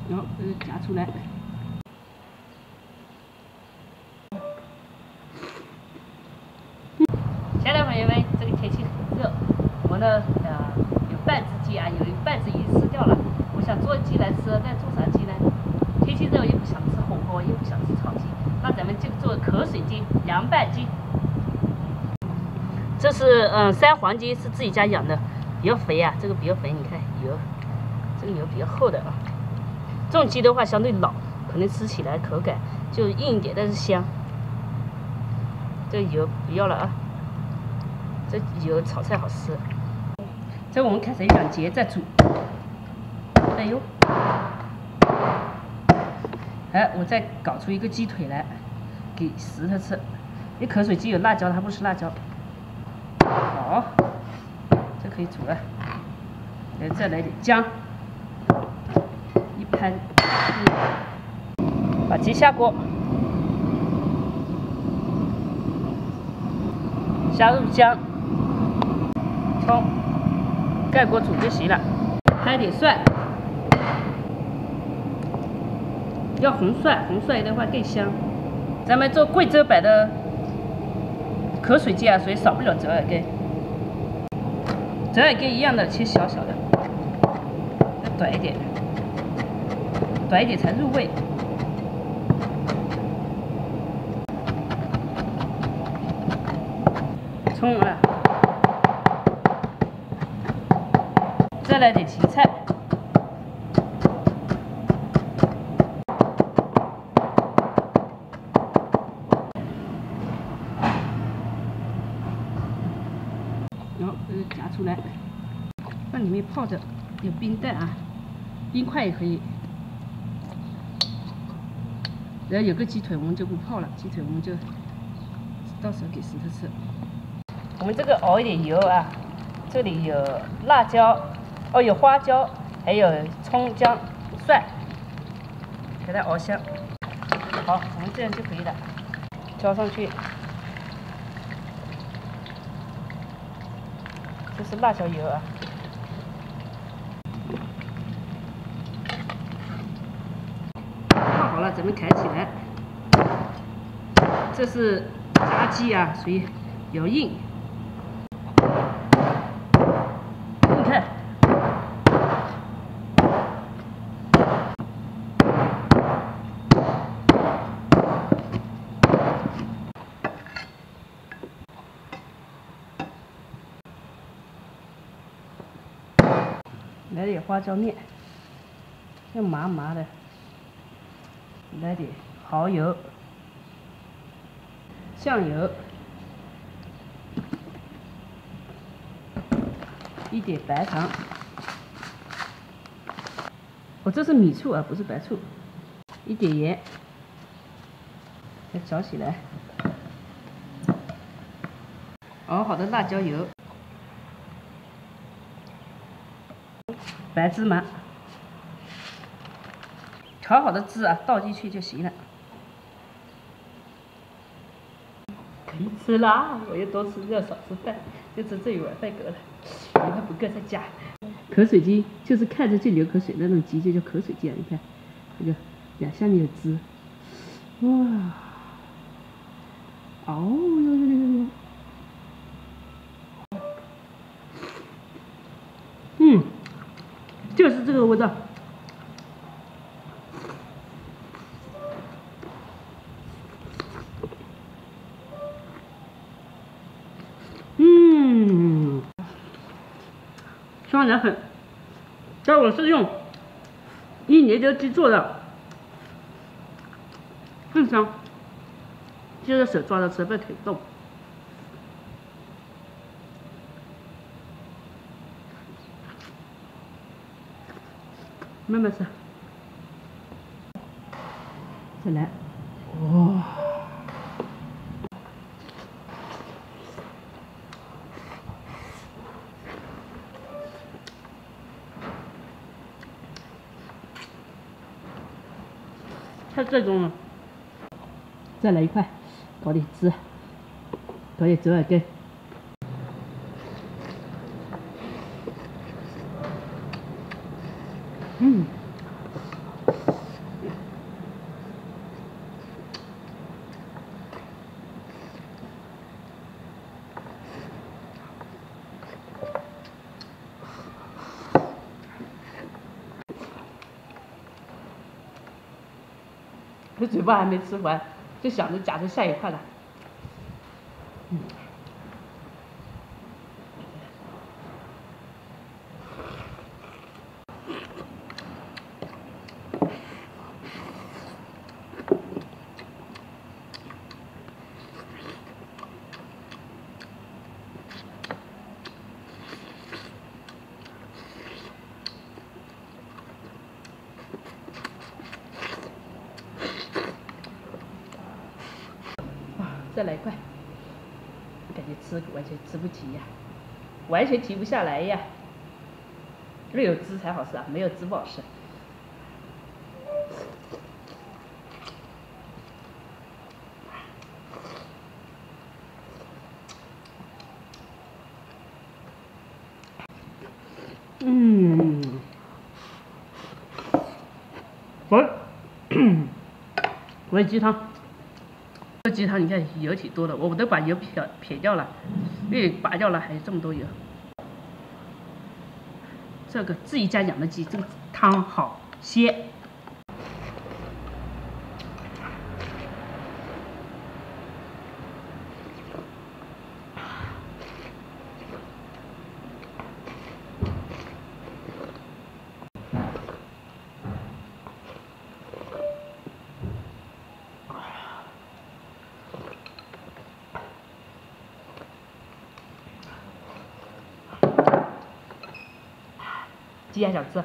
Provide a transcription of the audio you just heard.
然后夹出来。亲爱的朋友们，这个天气很热，我呢有半只鸡啊，有一半只已经吃掉了。我想做鸡来吃，但做啥鸡呢？天气热也不想吃火锅，也不想吃炒鸡，那咱们就做口水鸡、凉拌鸡。这是三黄鸡，是自己家养的，比较肥啊，这个比较肥，你看油，这个油比较厚的啊。这种鸡的话相对老，可能吃起来口感就硬一点，但是香。这油不要了啊，这油炒菜好吃。这我们开水2节再煮。哎呦，哎，我再搞出一个鸡腿来，给石头吃。因为口水鸡有辣椒，它不吃辣椒。好，这可以煮了。再来点姜，一拍，把鸡下锅，加入姜、葱，盖锅煮就行了。拍点蒜，要红蒜，红蒜的话更香。咱们做贵州版的口水鸡啊，所以少不了折耳根。折耳根一样的切小小的，要短一点，短一点才入味。葱啊，再来点芹菜，然后夹出来，放里面泡着，有冰袋啊，冰块也可以。然后有个鸡腿，我们就不泡了，鸡腿我们就到时候给石头吃。我们这个熬一点油啊，这里有辣椒，哦，有花椒，还有葱姜蒜，给它熬香。好，我们这样就可以了，浇上去。这是辣椒油啊。泡好了，咱们抬起来。这是炸鸡啊，所以有硬。你看，来点花椒面，要麻麻的。来点蚝油、酱油，一点白糖。我这是米醋啊，不是白醋。一点盐，再搅起来。熬好的辣椒油，白芝麻，调好的汁啊倒进去就行了。可以吃啦，我要多吃肉少吃饭，就吃这一碗饭够了，以后不够再加。口水鸡就是看着就流口水那种鸡，就叫口水鸡啊！你看，这个呀，下面有汁，哇，哦哟，就是这个味道。香得很。这我是用1年的鸡做的，更香。就着手抓着吃，不可以动。慢慢吃。再来，哇！太正宗了。再来一块，搞点汁，搞点折耳根。这嘴巴还没吃完，就想着夹着下一块了。再来一块，感觉完全吃不起呀，完全停不下来呀。这有汁才好吃啊，没有汁不好吃。我的鸡汤。这鸡汤你看油挺多的，我都把油撇掉了，因为拔掉了还有这么多油。这个自己家养的鸡，这个汤好鲜。鸡还想吃。